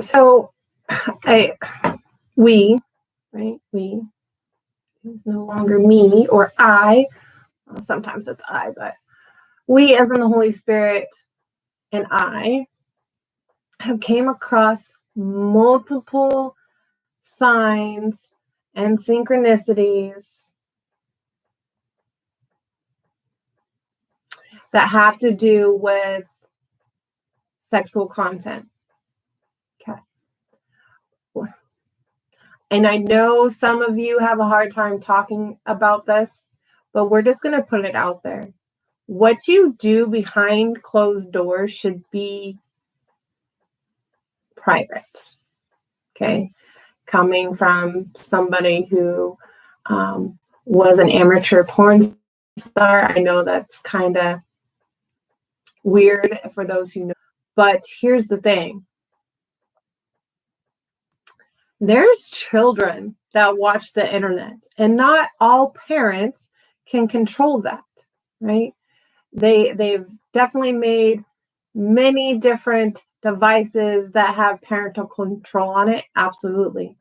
So we, it's no longer me or I. Well, sometimes it's I, but we as in the Holy Spirit and I have came across multiple signs and synchronicities that have to do with sexual content. Okay. And I know some of you have a hard time talking about this, but we're just going to put it out there. What you do behind closed doors should be private. Okay. Coming from somebody who was an amateur porn star, I know that's kind of weird for those who know. But here's the thing. There's children that watch the internet, and not all parents can control that, right? They've definitely made many different devices that have parental control on it, absolutely.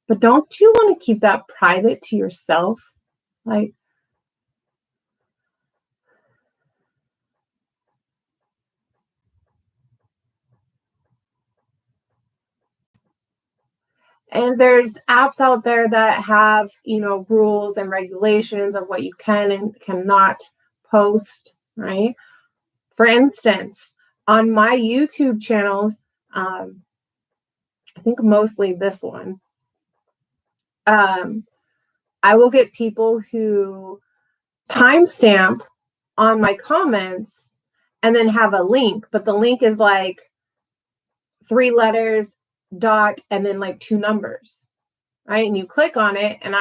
But don't you want to keep that private to yourself? Like, and there's apps out there that have, rules and regulations of what you can and cannot post, right? For instance, on my YouTube channels, I think mostly this one, I will get people who timestamp on my comments and then have a link, but the link is like 3 letters, dot, and then like 2 numbers, right? And you click on it, and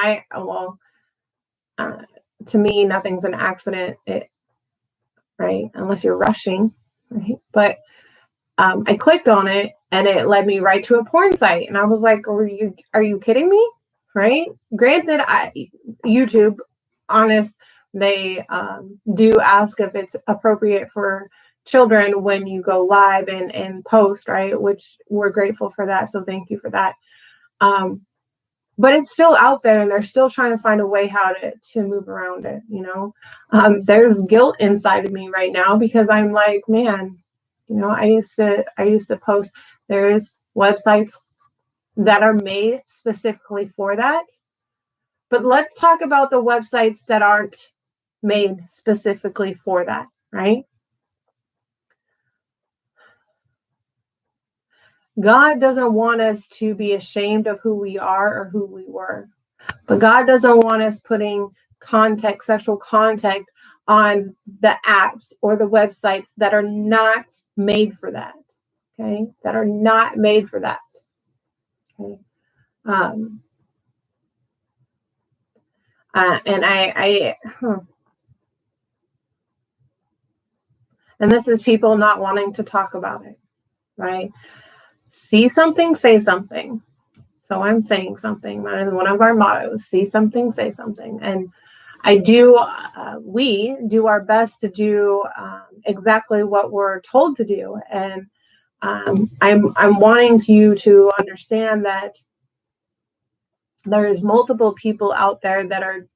to me, nothing's an accident, right? Unless you're rushing, right? But I clicked on it, and it led me right to a porn site, and I was like, "Are you kidding me?" Right? Granted, YouTube, honest, they do ask if it's appropriate for children when you go live and post, right? Which we're grateful for that, so thank you for that. But it's still out there, and they're still trying to find a way how to move around it, There's guilt inside of me right now because I'm like, man, I used to post. There's websites that are made specifically for that. But let's talk about the websites that aren't made specifically for that, right? God doesn't want us to be ashamed of who we are or who we were. But God doesn't want us putting sexual content on the apps or the websites that are not made for that. Okay? That are not made for that. Okay? And this is people not wanting to talk about it, right? See something, say something. So I'm saying something. That is one of our mottos: see something, say something. And we do our best to do exactly what we're told to do. And I'm wanting you to understand that there's multiple people out there that are,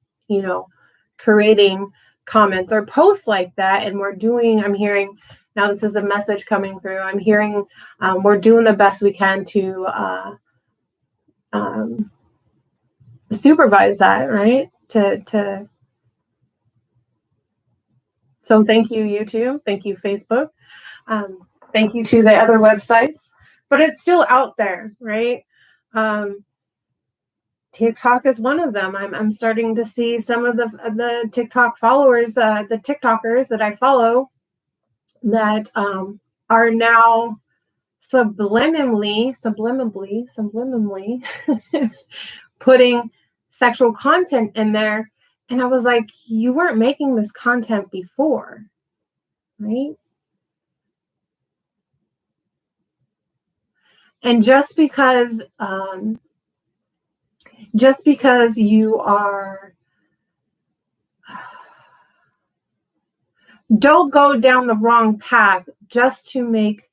creating comments or posts like that. And I'm hearing, now this is a message coming through. I'm hearing we're doing the best we can to supervise that, right? So thank you, YouTube. Thank you, Facebook. Thank you to the other websites. But it's still out there, right? TikTok is one of them. I'm starting to see some of the TikTok followers, the TikTokers that I follow, that are now subliminally putting sexual content in there. And I was like, you weren't making this content before, right? And just because you are, don't go down the wrong path just to make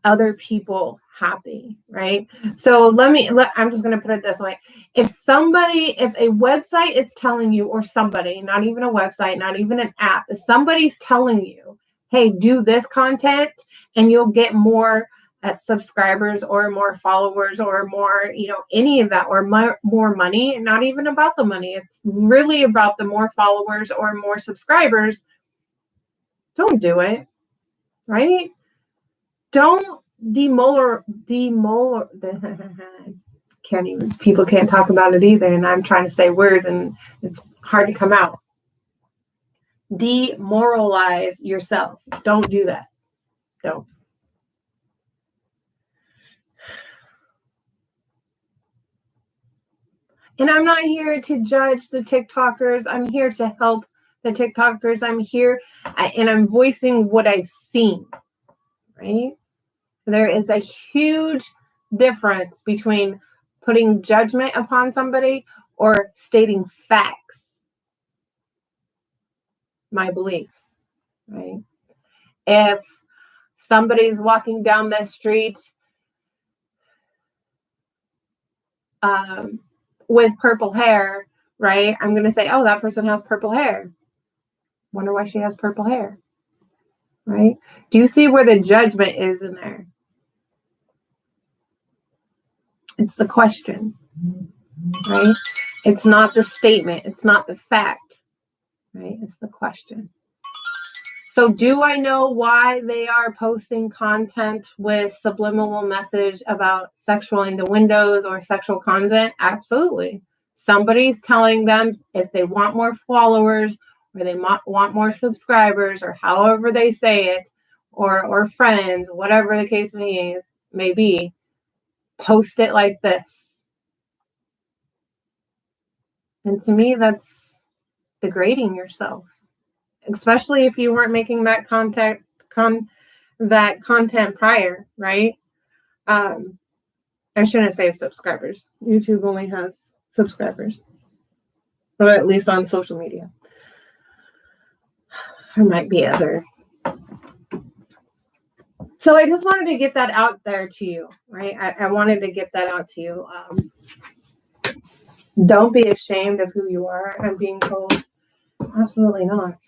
other people happy, right? So I'm just going to put it this way. If a website is telling you, or somebody, not even a website, not even an app, if somebody's telling you, hey, do this content and you'll get more subscribers or more followers or more, any of that, or more money, not even about the money. It's really about the more followers or more subscribers. Don't do it, right? Don't people can't talk about it either, and I'm trying to say words and it's hard to come out. Demoralize yourself. Don't do that. Don't. And I'm not here to judge the TikTokers. I'm here to help the TikTokers. I'm here and I'm voicing what I've seen, right? There is a huge difference between putting judgment upon somebody or stating facts. My belief, right? If somebody's walking down the street with purple hair, right? I'm going to say, oh, that person has purple hair. Wonder why she has purple hair, right? Do you see where the judgment is in there? It's the question, right? It's not the statement. It's not the fact, right? It's the question. So do I know why they are posting content with subliminal message about sexual innuendos or sexual content? Absolutely. Somebody's telling them if they want more followers or they want more subscribers or however they say it, or friends, whatever the case may be, post it like this. And to me, that's degrading yourself, especially if you weren't making that content prior, right? I shouldn't say subscribers. YouTube only has subscribers, or at least on social media. There might be other. So I just wanted to get that out there to you, right? I wanted to get that out to you. Don't be ashamed of who you are, I'm being told. Absolutely not.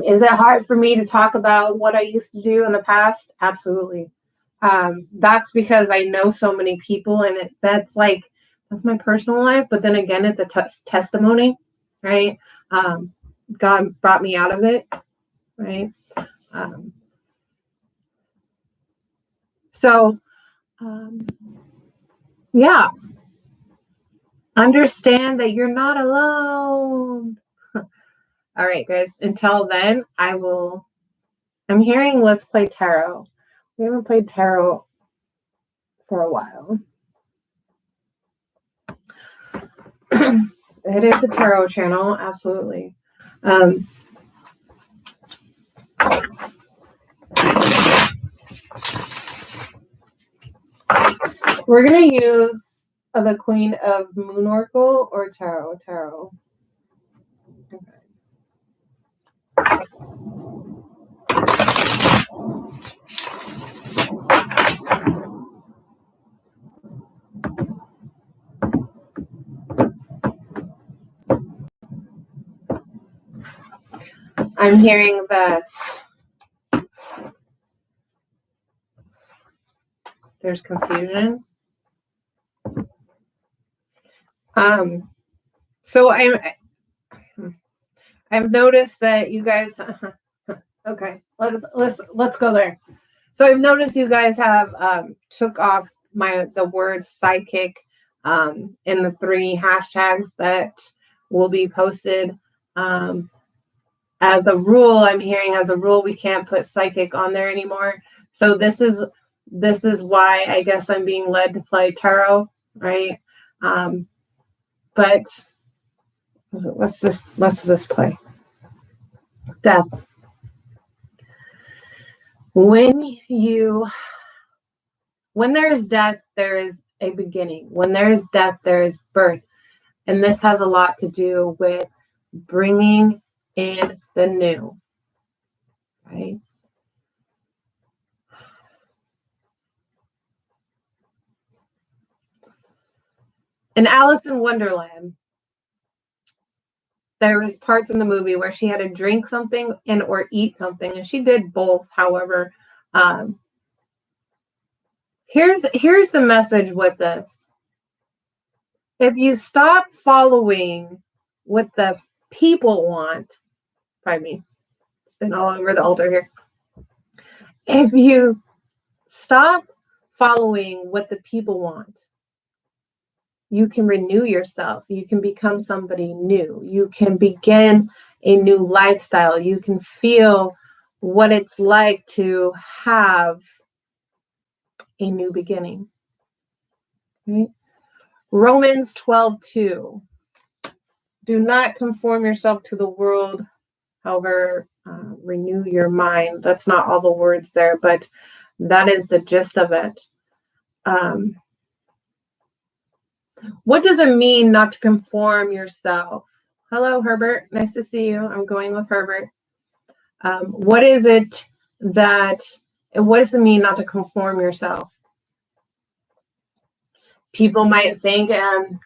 Is it hard for me to talk about what I used to do in the past? Absolutely. That's because I know so many people, and that's my personal life. But then again, it's a testimony, right? God brought me out of it, right? Yeah. Understand that you're not alone. All right, guys. Until then, I'm hearing let's play tarot. We haven't played tarot for a while. It is a tarot channel, absolutely. We're going to use the Queen of Moon Oracle or Tarot. Okay. I'm hearing that there's confusion. So I've noticed that you guys. Okay, let's go there. So I've noticed you guys have took off the word psychic in the 3 hashtags that will be posted. As a rule, I'm hearing we can't put psychic on there anymore. So this is why I guess I'm being led to play tarot, right? But let's just play death. When there's death, there is a beginning. When there is death, there is birth. And this has a lot to do with bringing in the new, right? In Alice in Wonderland, there was parts in the movie where she had to drink something and or eat something, and she did both. However, here's the message with this. If you stop following what the people want, pardon me, it's been all over the altar here. If you stop following what the people want, you can renew yourself. You can become somebody new. You can begin a new lifestyle. You can feel what it's like to have a new beginning. Right? Romans 12:2. Do not conform yourself to the world, however, renew your mind. That's not all the words there, but that is the gist of it. What does it mean not to conform yourself? Hello, Herbert. Nice to see you. I'm going with Herbert. What does it mean not to conform yourself? People might think,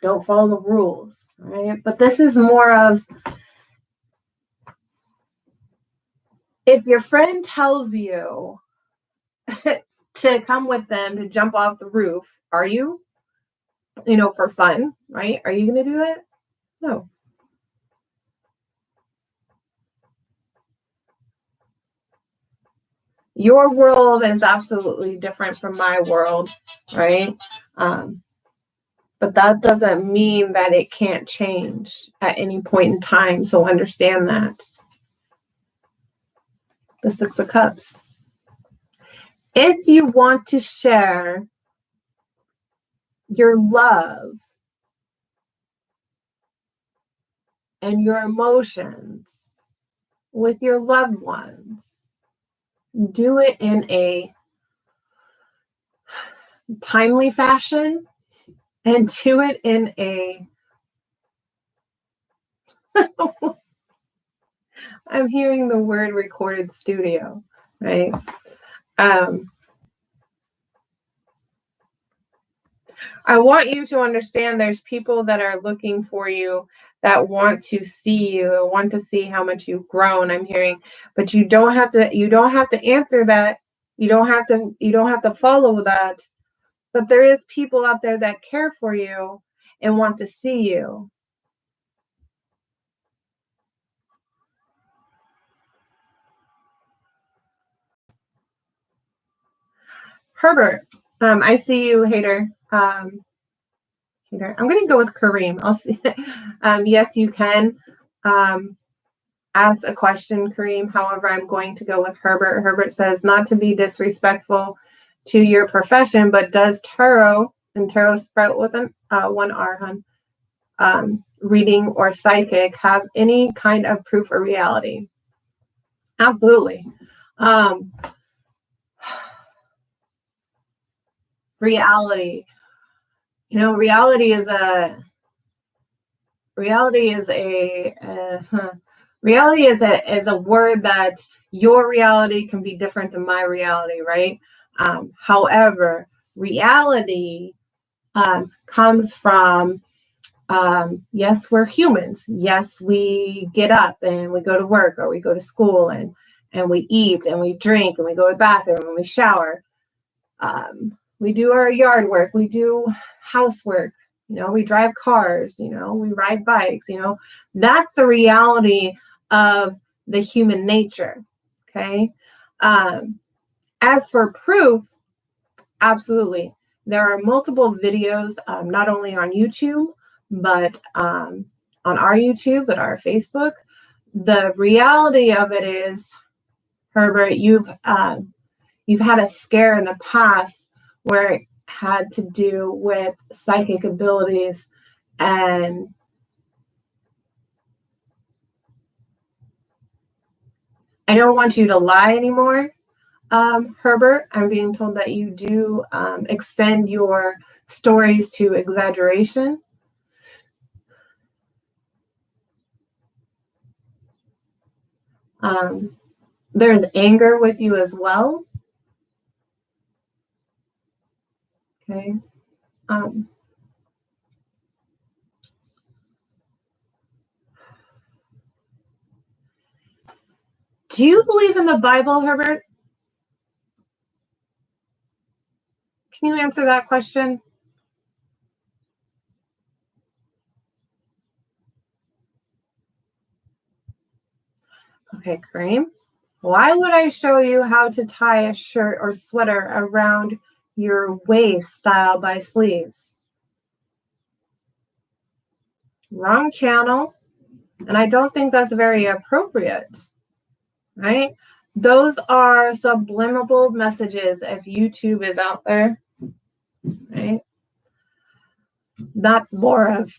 don't follow the rules, right? But this is more of, if your friend tells you to come with them to jump off the roof, are you? For fun, right? Are you going to do that? No. Your world is absolutely different from my world, right? But that doesn't mean that it can't change at any point in time. So understand that. The Six of Cups. If you want to share your love and your emotions with your loved ones, do it in a timely fashion and do it in a I'm hearing the word recorded studio, right? I want you to understand there's people that are looking for you, that want to see you, want to see how much you've grown. I'm hearing, but you don't have to answer that. You don't have to follow that. But there is people out there that care for you and want to see you. Herbert, I see you, hater. I'm going to go with Kareem. I'll see. Yes, you can ask a question, Kareem. However, I'm going to go with Herbert. Herbert says, not to be disrespectful to your profession, but does tarot, and tarot spelled with one R, reading or psychic, have any kind of proof or reality? Absolutely. Reality. Reality is a word that your reality can be different than my reality, right? However, reality comes from, yes, we're humans. Yes, we get up and we go to work or we go to school and we eat and we drink and we go to the bathroom and we shower. We do our yard work. We do housework. We drive cars. We ride bikes. That's the reality of the human nature. Okay. As for proof, absolutely. There are multiple videos, not only on YouTube, but on our YouTube, but our Facebook. The reality of it is, Herbert, you've had a scare in the past where it had to do with psychic abilities, and I don't want you to lie anymore, Herbert. I'm being told that you do extend your stories to exaggeration. There's anger with you as well. Okay. Do you believe in the Bible, Herbert? Can you answer that question? Okay, Kareem. Why would I show you how to tie a shirt or sweater around your waist style by sleeves? Wrong channel. And I don't think that's very appropriate, right? Those are subliminal messages if YouTube is out there, right? That's more of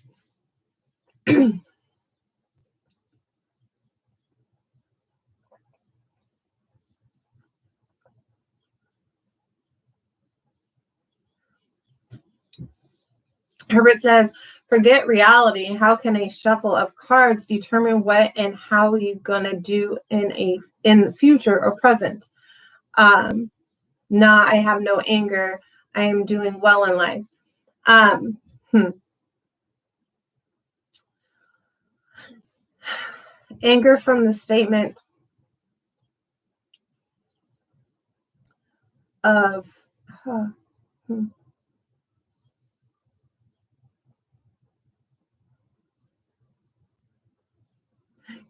Herbert says, forget reality. How can a shuffle of cards determine what and how you're gonna do in the future or present? Nah, I have no anger. I am doing well in life. Anger from the statement of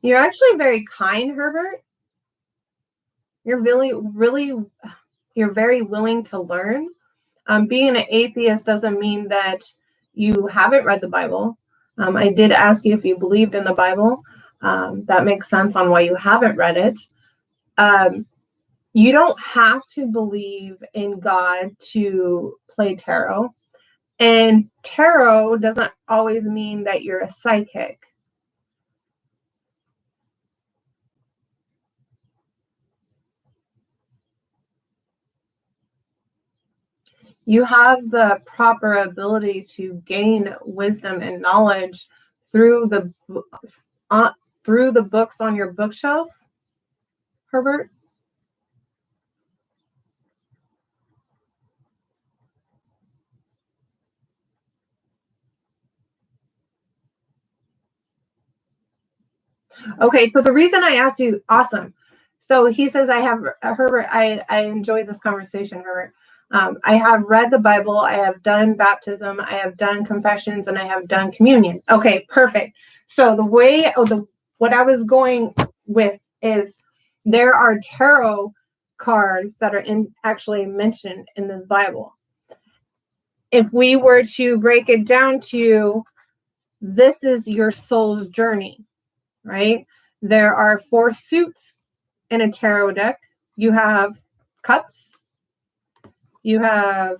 You're actually very kind, Herbert. You're you're very willing to learn. Being an atheist doesn't mean that you haven't read the Bible. I did ask you if you believed in the Bible. That makes sense on why you haven't read it. You don't have to believe in God to play tarot. And tarot doesn't always mean that you're a psychic. You have the proper ability to gain wisdom and knowledge through the books on your bookshelf, Herbert. Okay, so the reason I asked you, awesome. So he says, Herbert, I enjoy this conversation, Herbert. I have read the Bible, I have done baptism, I have done confessions, and I have done communion. Okay, perfect. So what I was going with is there are tarot cards that are actually mentioned in this Bible. If we were to break it down to, this is your soul's journey, right? There are 4 suits in a tarot deck. You have cups, you have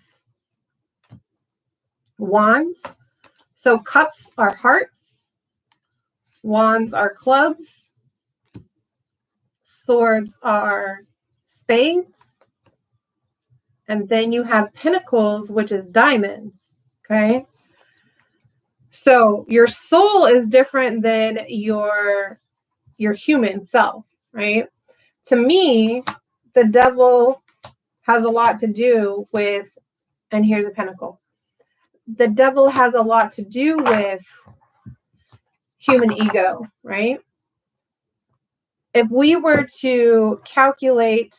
wands. So cups are hearts, wands are clubs, swords are spades, and then you have pentacles, which is diamonds, okay? So your soul is different than your human self, right? To me, the devil has a lot to do with, and here's a pentacle. The devil has a lot to do with human ego, right? If we were to calculate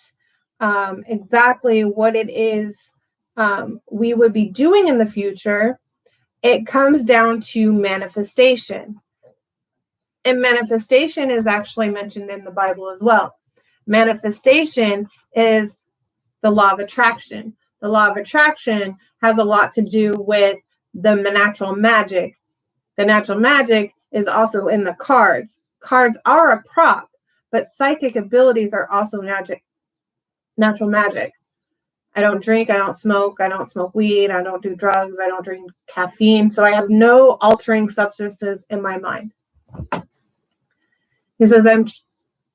exactly what it is we would be doing in the future, it comes down to manifestation. And manifestation is actually mentioned in the Bible as well. Manifestation is the law of attraction. The law of attraction has a lot to do with the natural magic. The natural magic is also in the cards. Cards are a prop, but psychic abilities are also natural magic. I don't drink, I don't smoke weed, I don't do drugs, I don't drink caffeine, so I have no altering substances in my mind. He says, I'm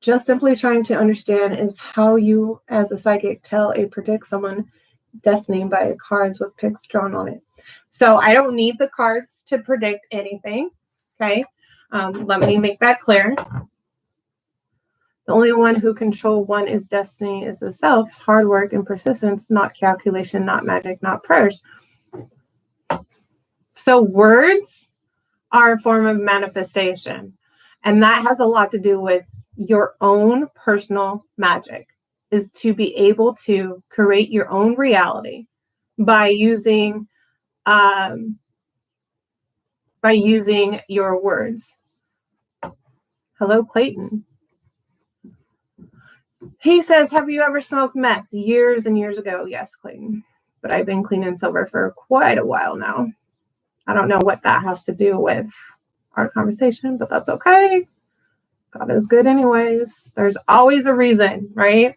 just simply trying to understand is how you, as a psychic, predict someone's destiny by cards with pics drawn on it. So I don't need the cards to predict anything, okay? Let me make that clear. The only one who control one is destiny is the self, hard work and persistence, not calculation, not magic, not prayers. So words are a form of manifestation. And that has a lot to do with your own personal magic, is to be able to create your own reality by using your words. Hello, Clayton. He says, have you ever smoked meth? Years and years ago. Yes, Clayton. But I've been clean and sober for quite a while now. I don't know what that has to do with our conversation, but that's okay. God is good anyways. There's always a reason, right?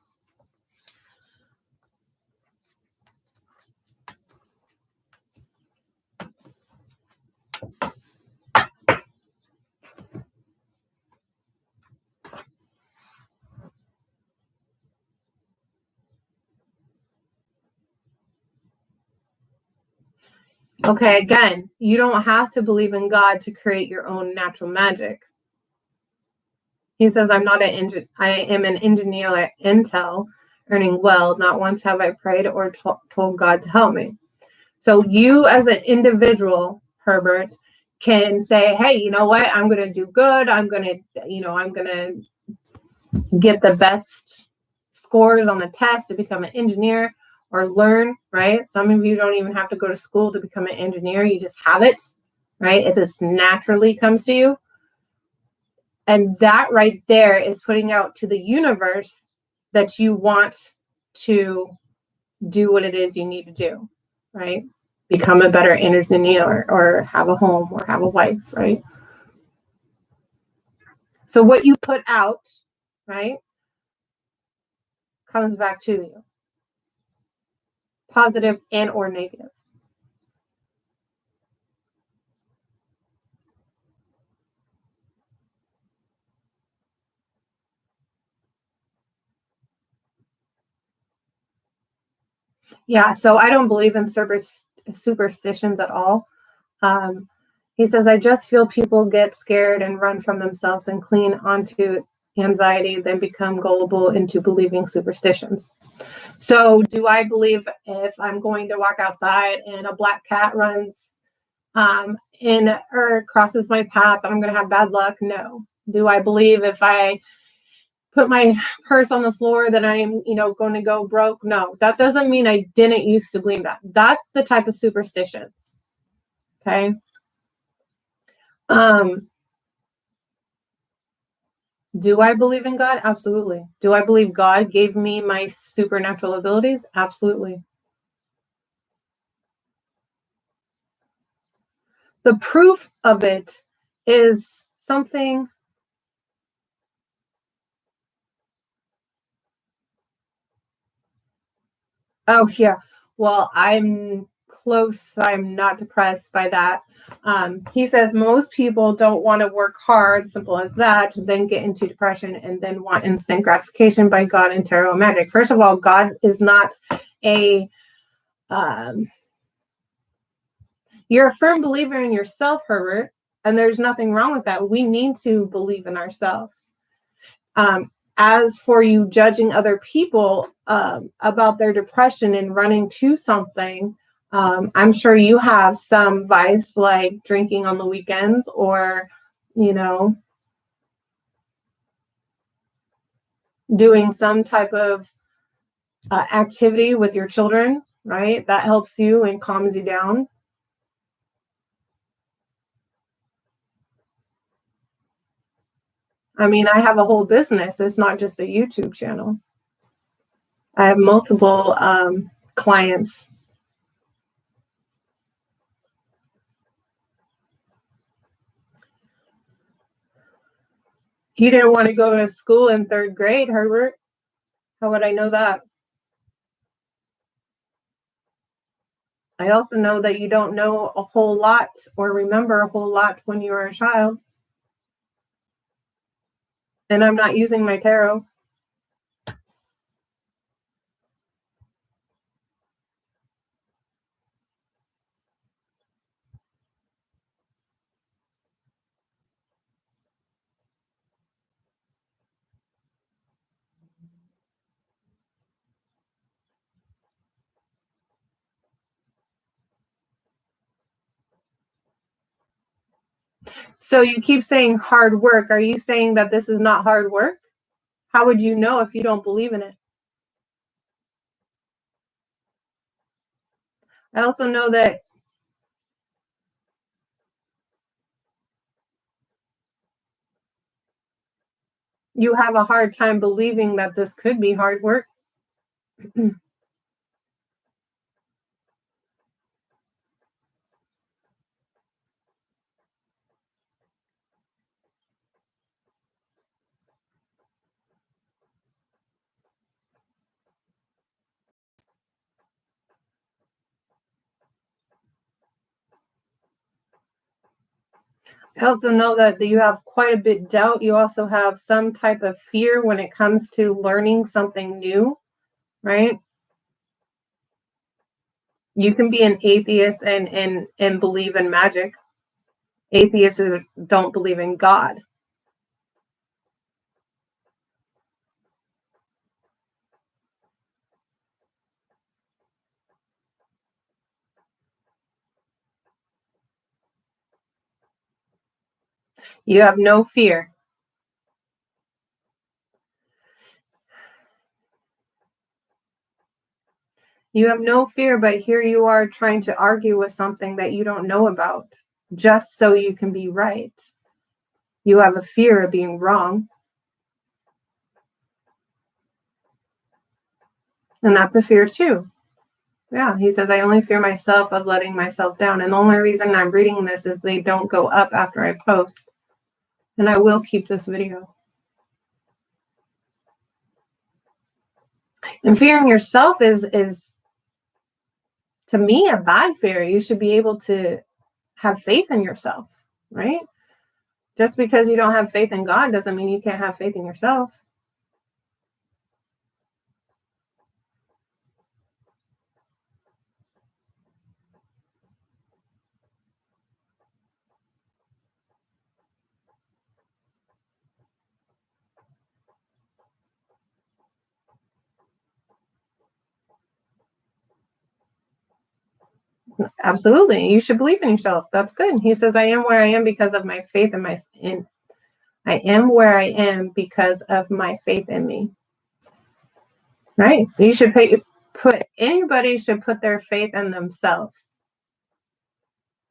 Okay, again, you don't have to believe in God to create your own natural magic. He says, I am an engineer at Intel, earning well. Not once have I prayed or told God to help me. So you as an individual, Herbert, can say, hey, you know what? I'm going to do good. I'm going to get the best scores on the test to become an engineer or learn, right? Some of you don't even have to go to school to become an engineer. You just have it, right? It just naturally comes to you. And that right there is putting out to the universe that you want to do what it is you need to do, right? Become a better engineer or have a home or have a wife, right? So what you put out, right, comes back to you, positive and or negative. Yeah, so I don't believe in superstitions at all. He says, I just feel people get scared and run from themselves and cling onto anxiety, then become gullible into believing superstitions. So do I believe if I'm going to walk outside and a black cat runs in or crosses my path, I'm going to have bad luck? No. Do I believe if I put my purse on the floor that I'm, going to go broke? No. That doesn't mean I didn't used to believe that. That's the type of superstitions. Okay. Do I believe in God? Absolutely. Do I believe God gave me my supernatural abilities? Absolutely. The proof of it is something. Oh, yeah. Well, I'm close. I'm not depressed by that. He says most people don't want to work hard, simple as that, then get into depression and then want instant gratification by God and tarot magic. First of all, God is not a, you're a firm believer in yourself, Herbert, and there's nothing wrong with that. We need to believe in ourselves. As for you judging other people about their depression and running to something, I'm sure you have some vice like drinking on the weekends or, doing some type of activity with your children, right? That helps you and calms you down. I mean, I have a whole business. It's not just a YouTube channel. I have multiple clients. You didn't want to go to school in 3rd grade, Herbert. How would I know that? I also know that you don't know a whole lot or remember a whole lot when you were a child. And I'm not using my tarot. So you keep saying hard work. Are you saying that this is not hard work? How would you know if you don't believe in it? I also know that you have a hard time believing that this could be hard work. I also know that you have quite a bit doubt. You also have some type of fear when it comes to learning something new, right? You can be an atheist and believe in magic. Atheists don't believe in God. You have no fear. You have no fear, but here you are trying to argue with something that you don't know about just so you can be right. You have a fear of being wrong. And that's a fear too. Yeah, he says, I only fear myself of letting myself down. And the only reason I'm reading this is they don't go up after I post. And I will keep this video. And fearing yourself is to me a bad fear. You should be able to have faith in yourself, right? Just because you don't have faith in God doesn't mean you can't have faith in yourself. Absolutely. You should believe in yourself. That's good. He says, I am where I am because of my faith I am where I am because of my faith in me. Right? You should anybody should put their faith in themselves.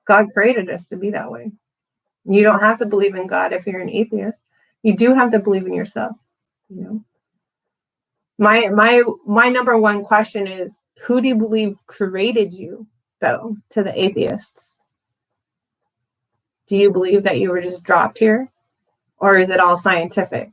God created us to be that way. You don't have to believe in God if you're an atheist. You do have to believe in yourself. You know, my number one question is, who do you believe created you, though, to the atheists? Do you believe that you were just dropped here? Or is it all scientific?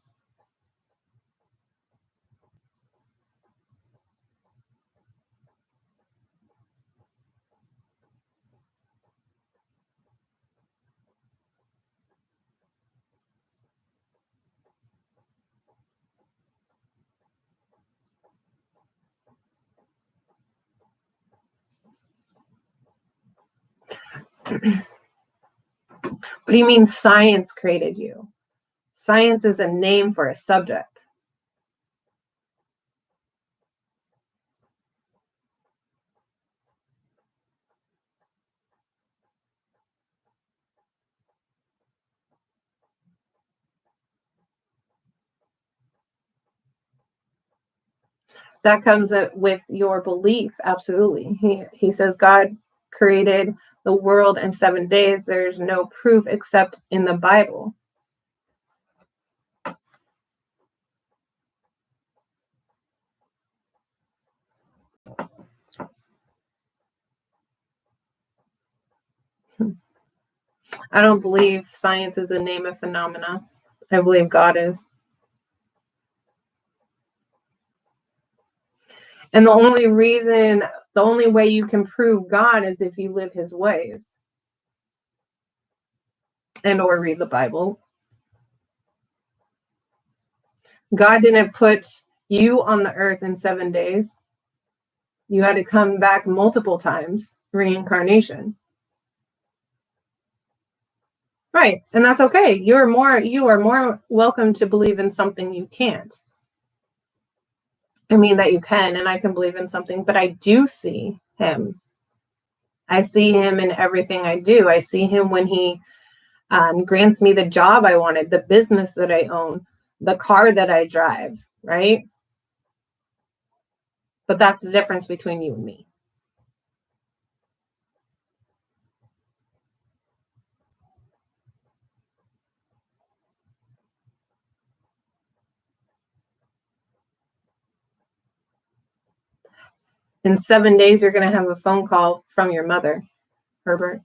What do you mean science created you? Science is a name for a subject. That comes with your belief. Absolutely. He says God created the world in 7 days. There's no proof except in the Bible. I don't believe science is a name of phenomena. I believe God is. And the only way you can prove God is if you live his ways and or read the Bible. God didn't put you on the earth in 7 days. You had to come back multiple times, reincarnation. Right. And that's okay. You are more welcome to believe in something you can't. I mean that you can, and I can believe in something, but I do see him. I see him in everything I do. I see him when he grants me the job I wanted, the business that I own, the car that I drive, right? But that's the difference between you and me. In 7 days, you're going to have a phone call from your mother, Herbert.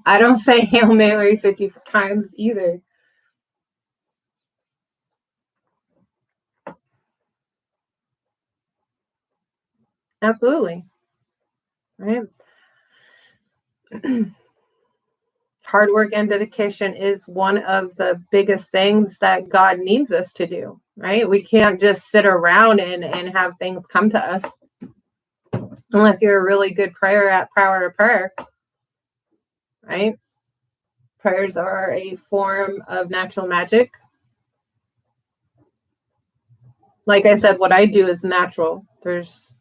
I don't say Hail Mary 50 times either. Absolutely. Right? Hard work and dedication is one of the biggest things that God needs us to do, right? We can't just sit around and have things come to us unless you're a really good prayer at Power of Prayer, right? Prayers are a form of natural magic. Like I said, what I do is natural. There's,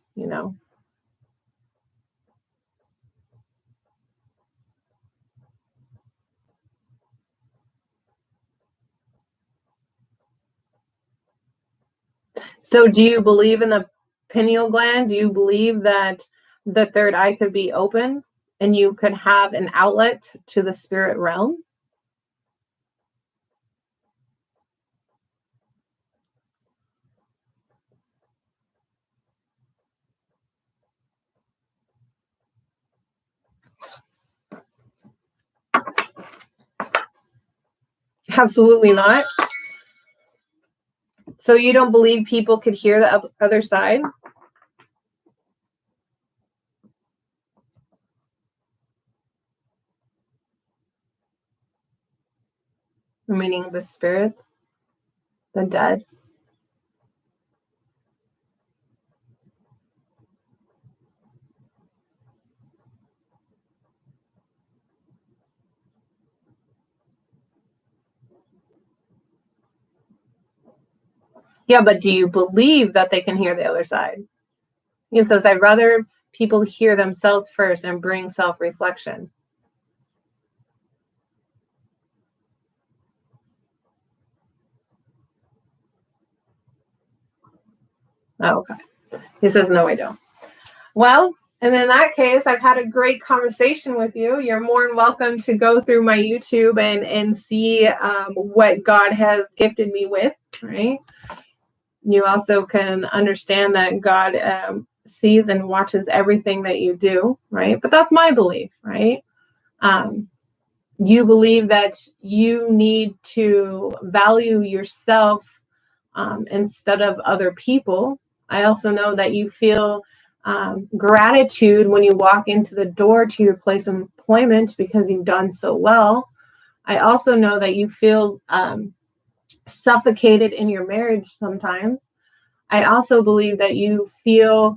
So do you believe in the pineal gland? Do you believe that the third eye could be open and you could have an outlet to the spirit realm? Absolutely not. So you don't believe people could hear the other side? Meaning the spirits, the dead? Yeah, but do you believe that they can hear the other side? He says, I'd rather people hear themselves first and bring self-reflection. Oh, okay. He says, no, I don't. Well, and in that case, I've had a great conversation with you. You're more than welcome to go through my YouTube and see what God has gifted me with, right? You also can understand that God sees and watches everything that you do, right? But that's my belief, right? You believe that you need to value yourself instead of other people. I also know that you feel gratitude when you walk into the door to your place of employment because you've done so well. I also know that you feel suffocated in your marriage sometimes. I also believe that you feel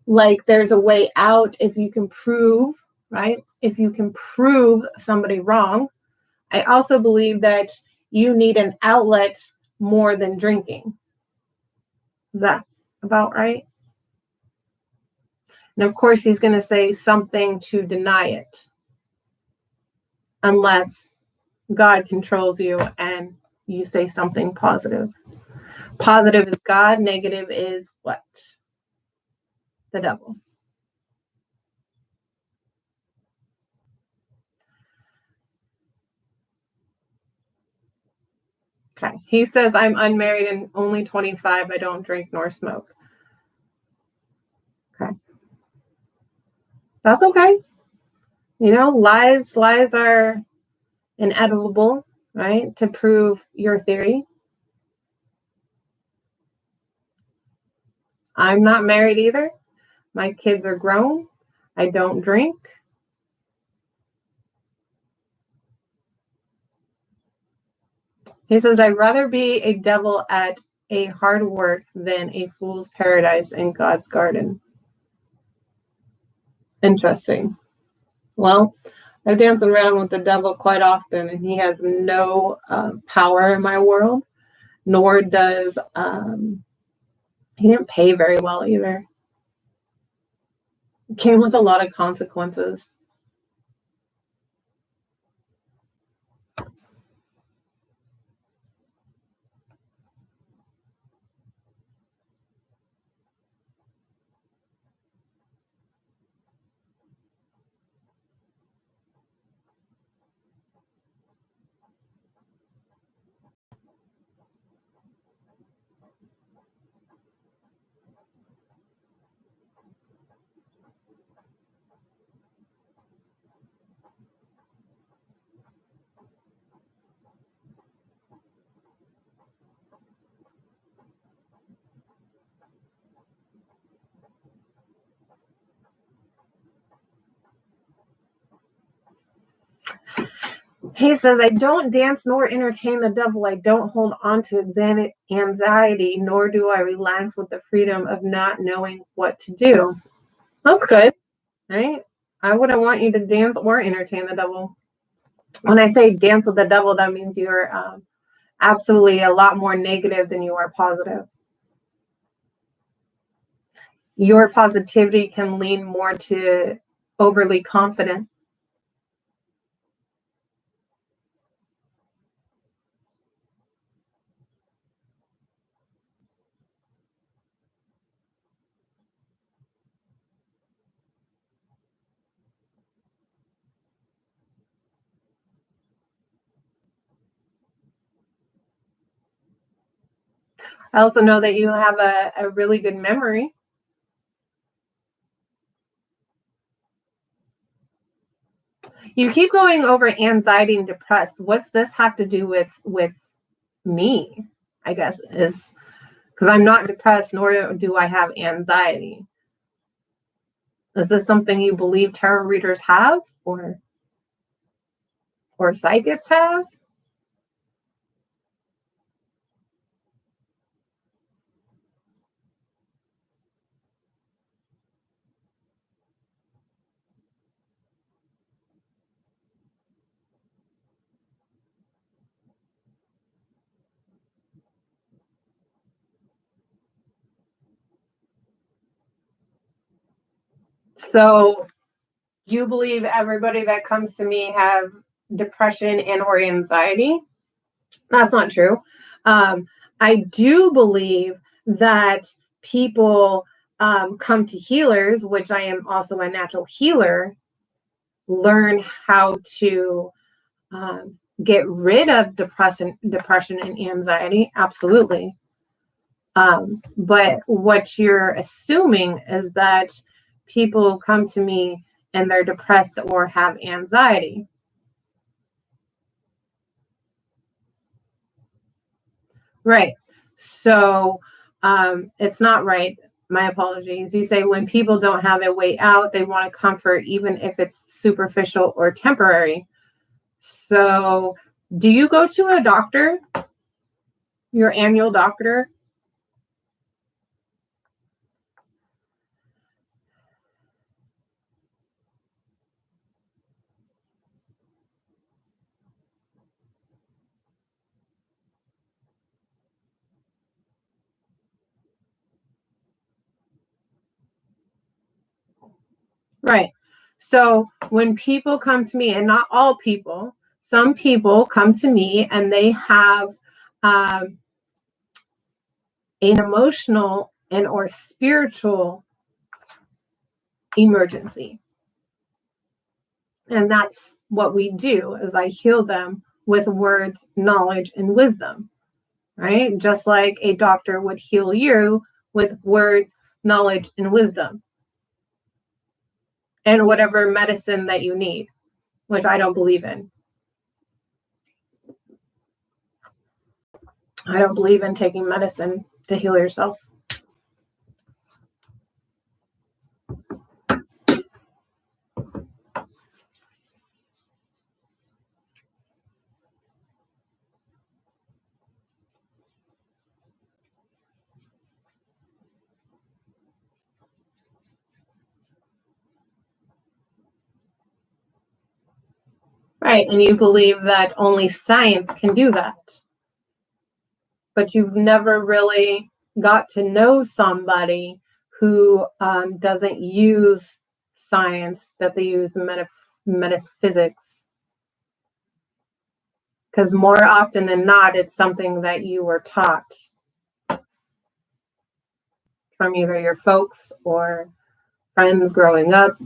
like there's a way out if you can prove, right? If you can prove somebody wrong. I also believe that you need an outlet more than drinking. Is that about right? And of course, he's going to say something to deny it, unless God controls you and you say something positive. Positive is God, negative is what? The devil. Okay. He says, I'm unmarried and only 25. I don't drink nor smoke. Okay. That's okay. Lies are inevitable, right? To prove your theory. I'm not married either. My kids are grown. I don't drink. He says, I'd rather be a devil at a hard work than a fool's paradise in God's garden. Interesting. Well, I've danced around with the devil quite often, and he has no power in my world, nor does He didn't pay very well either. It came with a lot of consequences. He says, I don't dance nor entertain the devil. I don't hold on to anxiety, nor do I relax with the freedom of not knowing what to do. That's good, right? I wouldn't want you to dance or entertain the devil. When I say dance with the devil, that means you're absolutely a lot more negative than you are positive. Your positivity can lean more to overly confident. I also know that you have a really good memory. You keep going over anxiety and depressed. What's this have to do with me? I guess is because I'm not depressed, nor do I have anxiety. Is this something you believe tarot readers have, or psychics have? So you believe everybody that comes to me have depression and or anxiety? That's not true. I do believe that people come to healers, which I am also a natural healer, learn how to get rid of depression and anxiety. Absolutely. But what you're assuming is that people come to me and they're depressed or have anxiety. Right. So it's not right. My apologies. You say when people don't have a way out, they want a comfort, even if it's superficial or temporary. So do you go to a doctor? Your annual doctor? Right. So when people come to me, and not all people, some people come to me and they have an emotional and or spiritual emergency. And that's what we do, is I heal them with words, knowledge, and wisdom, right? Just like a doctor would heal you with words, knowledge, and wisdom. And whatever medicine that you need, which I don't believe in. I don't believe in taking medicine to heal yourself. Right, and you believe that only science can do that. But you've never really got to know somebody who doesn't use science, that they use metaphysics. Because more often than not, it's something that you were taught from either your folks or friends growing up.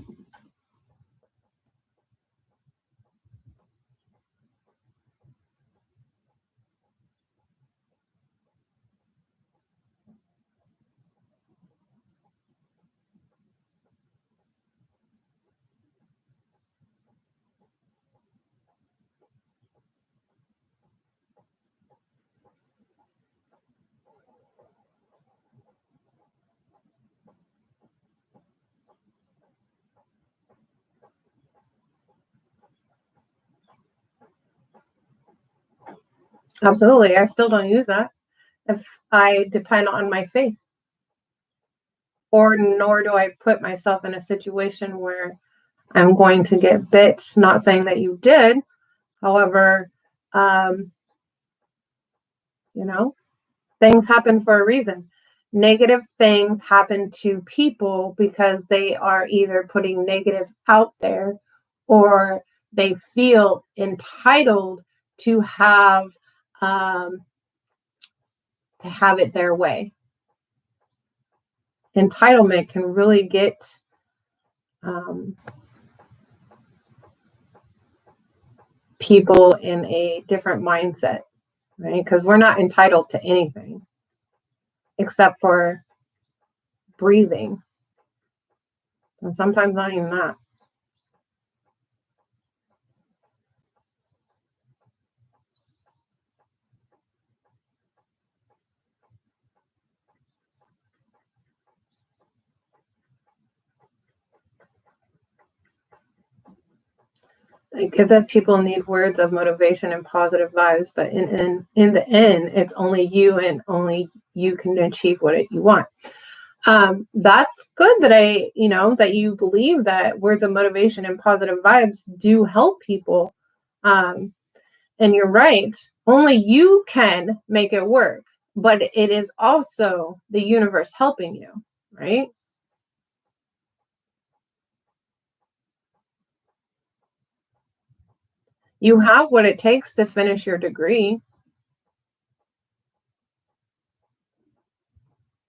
Absolutely. I still don't use that if I depend on my faith. Or nor do I put myself in a situation where I'm going to get bit. Not saying that you did. However, things happen for a reason. Negative things happen to people because they are either putting negative out there, or they feel entitled to have it their way. Entitlement can really get people in a different mindset, right? Because we're not entitled to anything except for breathing, and sometimes not even that. I get that people need words of motivation and positive vibes, but in the end, it's only you, and only you can achieve what you want. That's good that that you believe that words of motivation and positive vibes do help people. And you're right. Only you can make it work, but it is also the universe helping you, right? You have what it takes to finish your degree.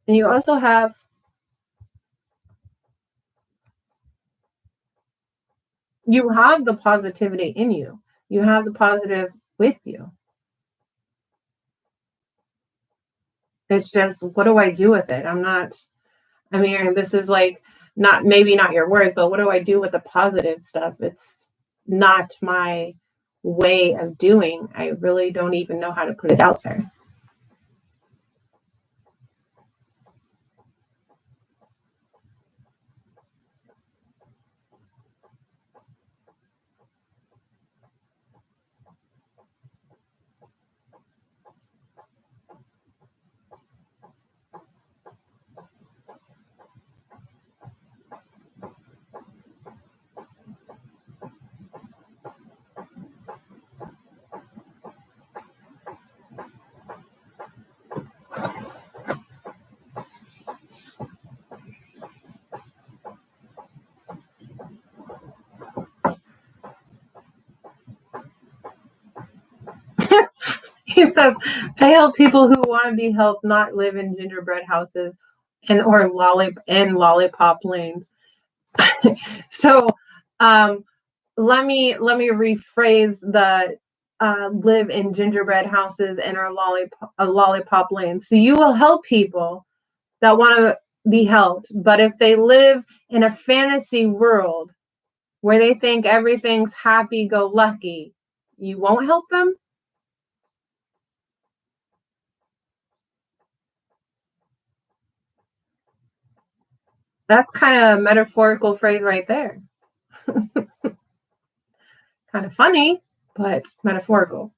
And you also have the positivity in you. You have the positive with you. It's just, what do I do with it? This is like, maybe not your words, but what do I do with the positive stuff? It's not my way of doing. I really don't even know how to put it out there. He says, I help people who want to be helped not live in gingerbread houses or lollipop lanes. So let me rephrase the live in gingerbread houses and or lollipop lanes. So you will help people that want to be helped, but if they live in a fantasy world where they think everything's happy-go-lucky, you won't help them? That's kind of a metaphorical phrase right there. Kind of funny, but metaphorical.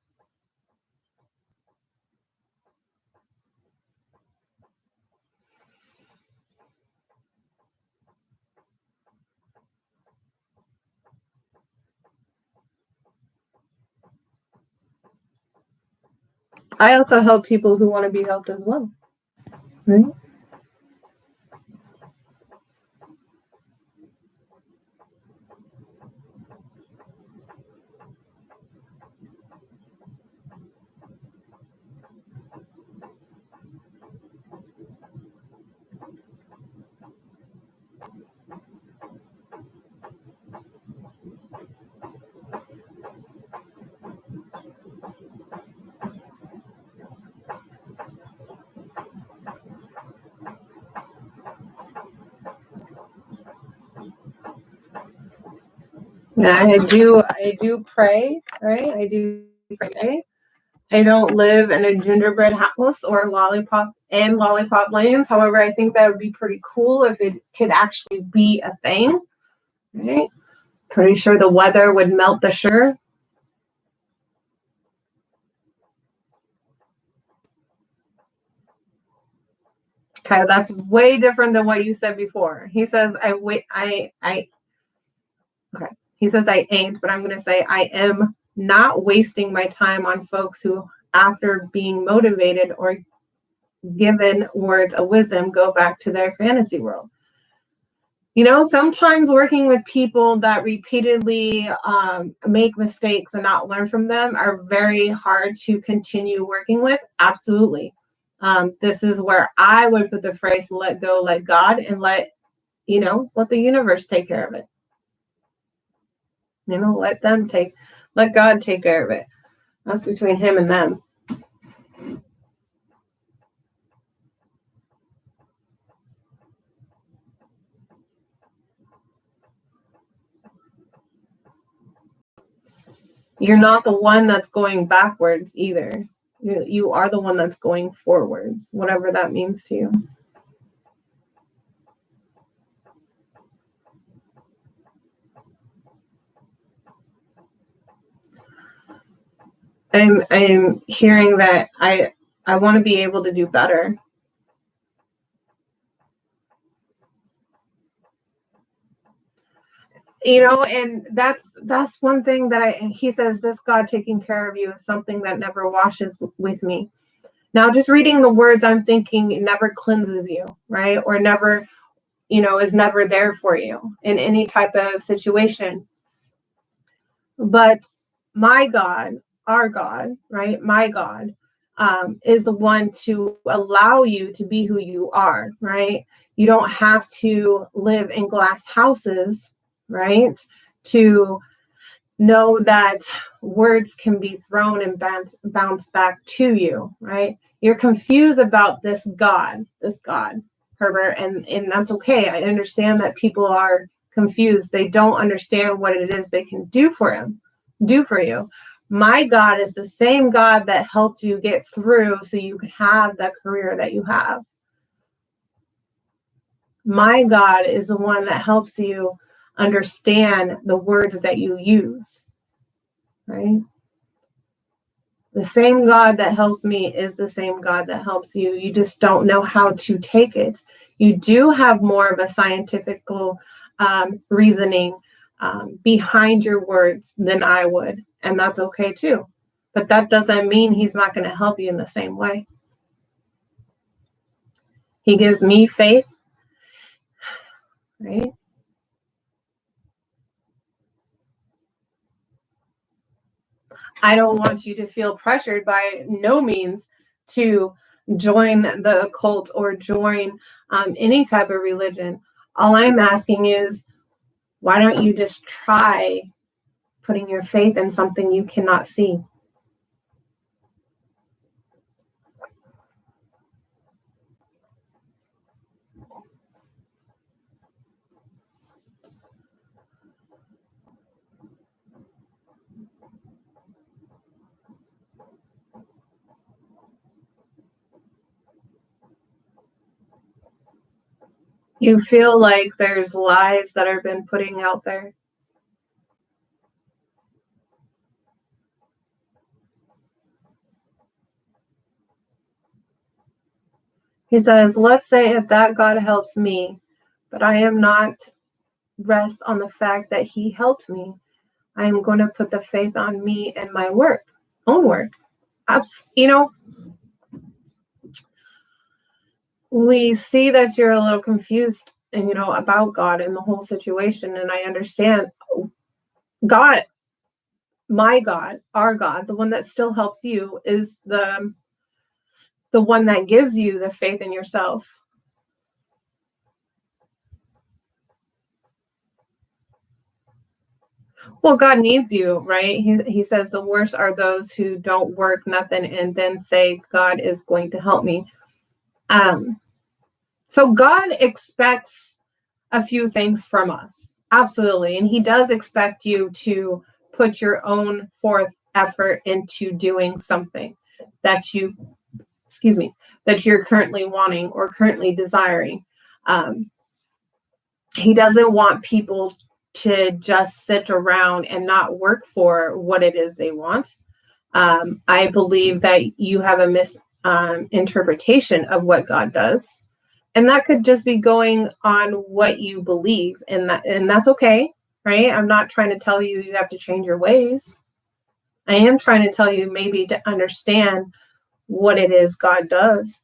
I also help people who want to be helped as well. Right? Yeah, I do pray, right? I do pray. I don't live in a gingerbread house or lollipop lanes. However, I think that would be pretty cool if it could actually be a thing, right? Pretty sure the weather would melt the sugar. Okay, that's way different than what you said before. He says okay. He says I ain't, but I'm gonna say I am not wasting my time on folks who, after being motivated or given words of wisdom, go back to their fantasy world. You know, sometimes working with people that repeatedly make mistakes and not learn from them are very hard to continue working with. Absolutely. This is where I would put the phrase, let go, let God, and let the universe take care of it. Let God take care of it. That's between him and them. You're not the one that's going backwards either. You are the one that's going forwards, whatever that means to you. I'm hearing that I want to be able to do better. And that's one thing that he says, this God taking care of you is something that never washes with me. Now, just reading the words, I'm thinking it never cleanses you, right? Or never, is never there for you in any type of situation. But my God, our God, right? My God is the one to allow you to be who you are, right? You don't have to live in glass houses, right? To know that words can be thrown and bounce back to you, right? You're confused about this God, Herbert, and that's okay. I understand that people are confused. They don't understand what it is they can do for you. My God is the same God that helped you get through so you can have the career that you have. My God is the one that helps you understand the words that you use, right? The same God that helps me is the same God that helps you. You just don't know how to take it. You do have more of a scientific reasoning behind your words than I would, and that's okay too. But that doesn't mean he's not going to help you in the same way. He gives me faith, right? I don't want you to feel pressured by no means to join the occult or join any type of religion. All I'm asking is, why don't you just try putting your faith in something you cannot see? You feel like there's lies that are been putting out there. He says, let's say if that God helps me, but I am not rest on the fact that he helped me. I am going to put the faith on me and my own work. we see that you're a little confused, and about God and the whole situation. And I understand. God, my God, our God, the one that still helps you, is the one that gives you the faith in yourself. Well, God needs you, right? He says the worst are those who don't work nothing and then say, God is going to help me. So God expects a few things from us. Absolutely. And he does expect you to put your own forth effort into doing something that you're currently wanting or currently desiring. He doesn't want people to just sit around and not work for what it is they want. I believe that you have a misinterpretation of what God does. And that could just be going on what you believe, and that's okay, right? I'm not trying to tell you you have to change your ways. I am trying to tell you maybe to understand what it is God does.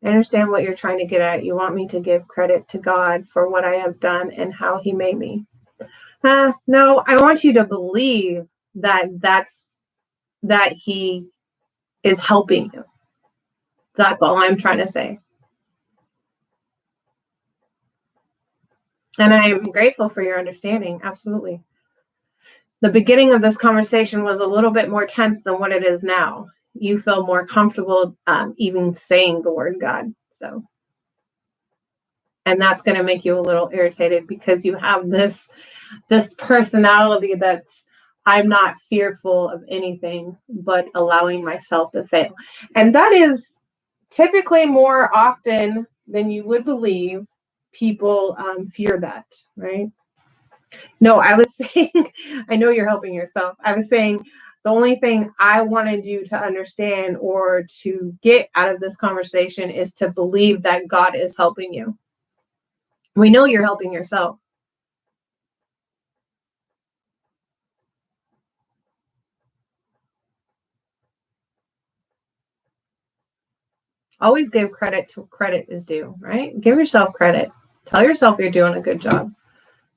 I understand what you're trying to get at. You want me to give credit to God for what I have done and how he made me. No, I want you to believe that he is helping you. That's all I'm trying to say. And I'm grateful for your understanding. Absolutely. The beginning of this conversation was a little bit more tense than what it is now. You feel more comfortable even saying the word God. So, and that's going to make you a little irritated because you have this personality that's, I'm not fearful of anything but allowing myself to fail. And that is typically more often than you would believe. People fear that, right? No, I was saying, I know you're helping yourself. I was saying the only thing I wanted you to understand or to get out of this conversation is to believe that God is helping you. We know you're helping yourself. Always give credit to credit is due, right? Give yourself credit. Tell yourself you're doing a good job.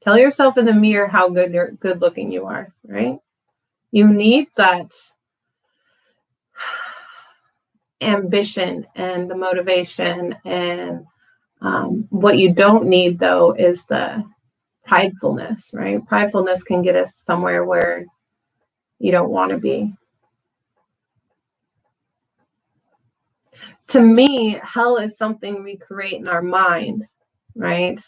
Tell yourself in the mirror how good looking you are, right? You need that ambition and the motivation. And what you don't need, though, is the pridefulness, right? Pridefulness can get us somewhere where you don't want to be. To me, hell is something we create in our mind, right?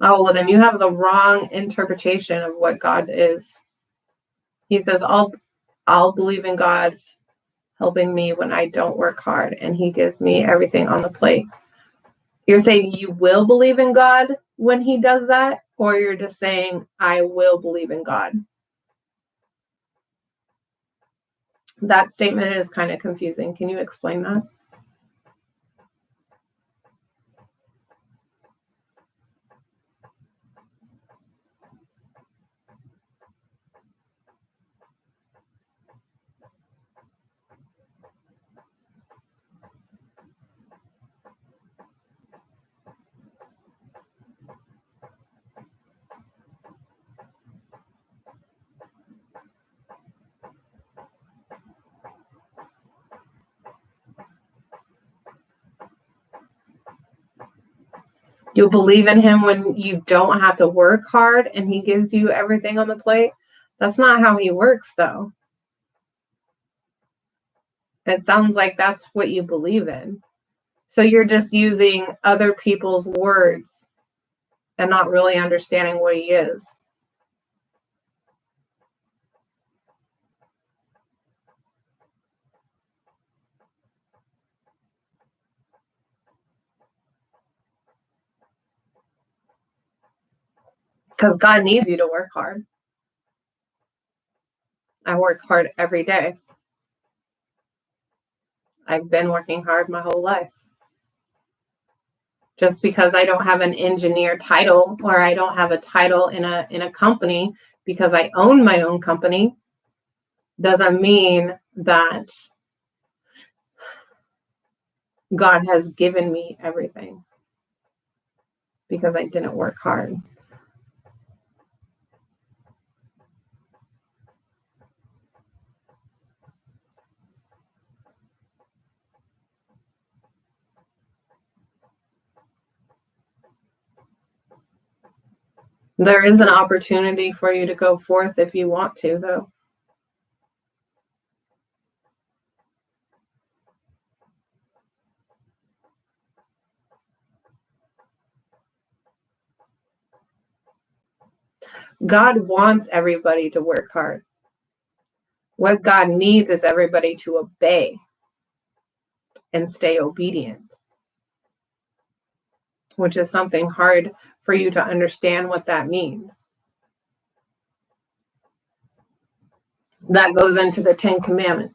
Oh, well, then you have the wrong interpretation of what God is. He says, I'll believe in God helping me when I don't work hard, and he gives me everything on the plate. You're saying you will believe in God when he does that, or you're just saying, I will believe in God? That statement is kind of confusing. Can you explain that? You believe in him when you don't have to work hard and he gives you everything on the plate? That's not how he works, though. It sounds like that's what you believe in. So you're just using other people's words and not really understanding what he is. Because God needs you to work hard. I work hard every day. I've been working hard my whole life. Just because I don't have an engineer title, or I don't have a title in a company because I own my own company, doesn't mean that God has given me everything, because I didn't work hard. There is an opportunity for you to go forth if you want to, though. God wants everybody to work hard. What God needs is everybody to obey and stay obedient, which is something hard for you to understand what that means. That goes into the 10 Commandments.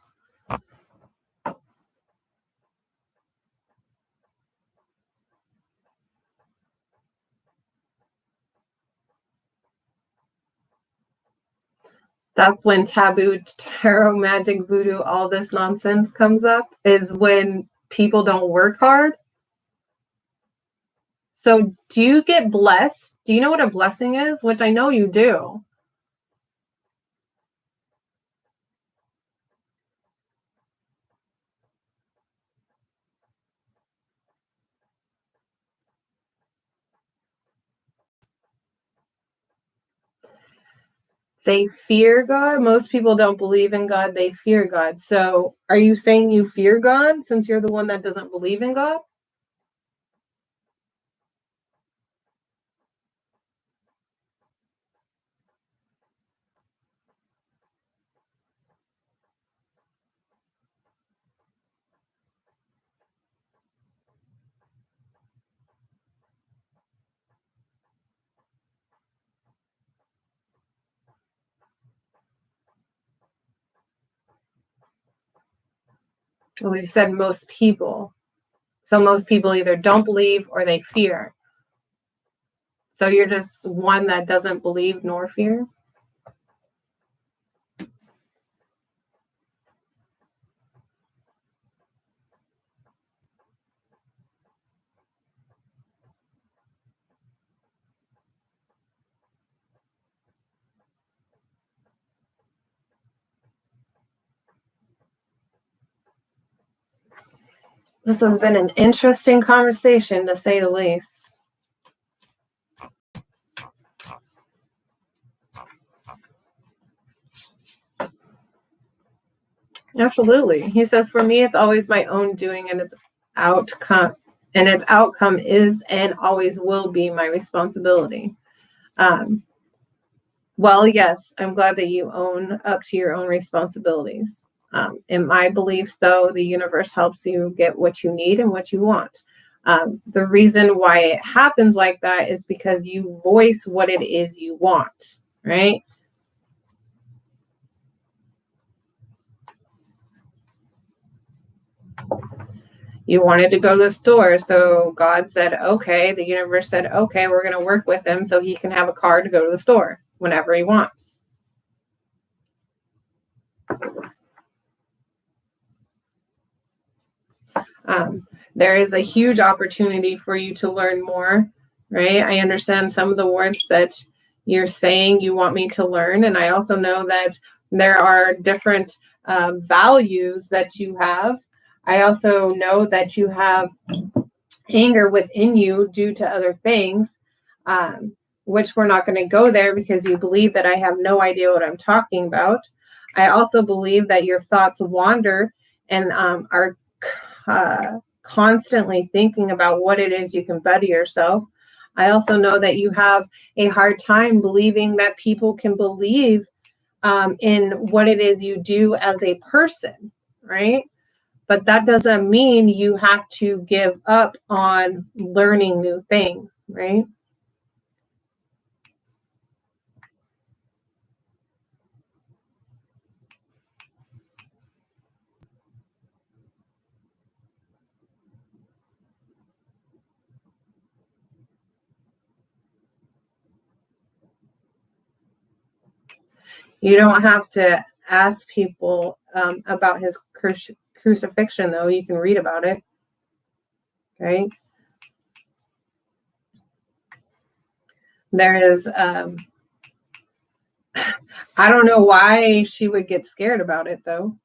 That's when taboo, tarot, magic, voodoo, all this nonsense comes up, is when people don't work hard. So do you get blessed? Do you know what a blessing is? Which I know you do. They fear God. Most people don't believe in God. They fear God. So are you saying you fear God since you're the one that doesn't believe in God? Well, we said most people. So most people either don't believe or they fear. So you're just one that doesn't believe nor fear? This has been an interesting conversation, to say the least. Absolutely. He says, for me, it's always my own doing, and its outcome is and always will be my responsibility. Well, yes, I'm glad that you own up to your own responsibilities. In my beliefs, though, the universe helps you get what you need and what you want. The reason why it happens like that is because you voice what it is you want, right? You wanted to go to the store, so God said, okay. The universe said, okay, we're going to work with him so he can have a car to go to the store whenever he wants. There is a huge opportunity for you to learn more, right? I understand some of the words that you're saying you want me to learn. And I also know that there are different values that you have. I also know that you have anger within you due to other things, which we're not going to go there because you believe that I have no idea what I'm talking about. I also believe that your thoughts wander and are constantly thinking about what it is you can better yourself. I also know that you have a hard time believing that people can believe in what it is you do as a person, right? But that doesn't mean you have to give up on learning new things, right? You don't have to ask people about his crucifixion, though. You can read about it. Right? There is, I don't know why she would get scared about it, though.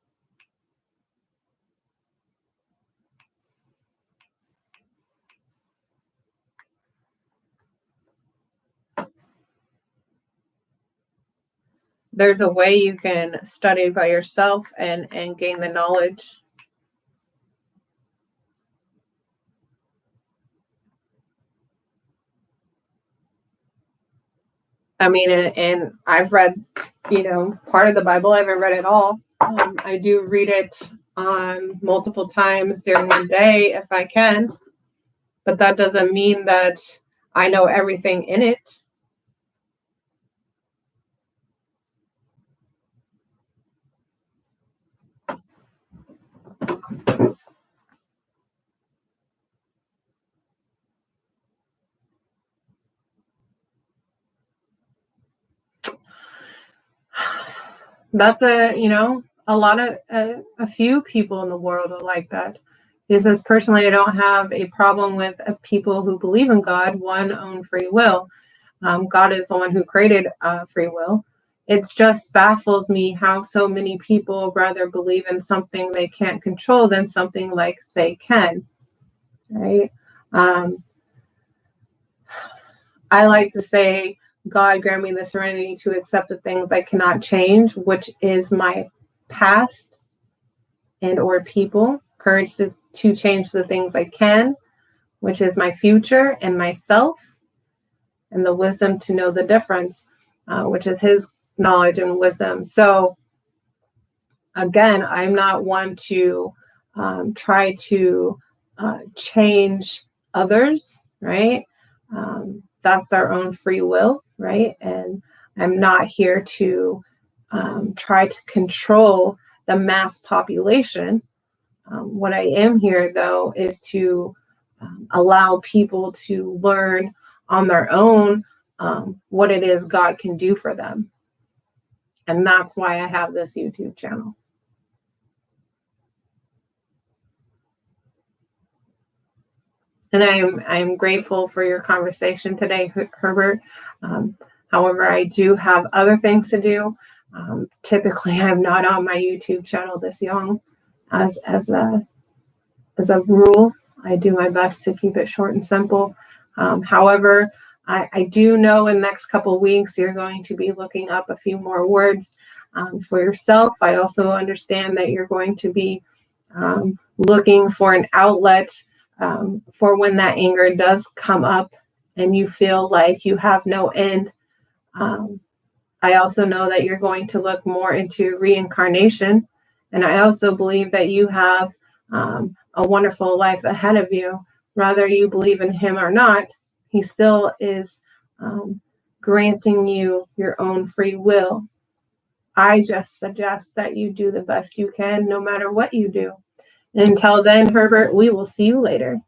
There's a way you can study by yourself and gain the knowledge. I mean, and I've read, part of the Bible. I haven't read it all. I do read it multiple times during the day if I can, but that doesn't mean that I know everything in it. That's a few people in the world are like that. He says, personally, I don't have a problem with people who believe in God, one, own free will. God is the one who created free will. It just baffles me how so many people rather believe in something they can't control than something like they can, right? I like to say, God grant me the serenity to accept the things I cannot change, which is my past and or people, courage to change the things I can, which is my future and myself, and the wisdom to know the difference, which is his knowledge and wisdom. So again, I'm not one to try to change others, right? That's their own free will, right? And I'm not here to try to control the mass population. What I am here, though, is to allow people to learn on their own what it is God can do for them. And that's why I have this YouTube channel. And I'm grateful for your conversation today, Herbert. However, I do have other things to do. Typically, I'm not on my YouTube channel this young. As a rule, I do my best to keep it short and simple. However, I do know in the next couple of weeks you're going to be looking up a few more words for yourself. I also understand that you're going to be looking for an outlet for when that anger does come up and you feel like you have no end. I also know that you're going to look more into reincarnation. And I also believe that you have a wonderful life ahead of you. Whether you believe in him or not, he still is granting you your own free will. I just suggest that you do the best you can, no matter what you do. Until then, Herbert, we will see you later.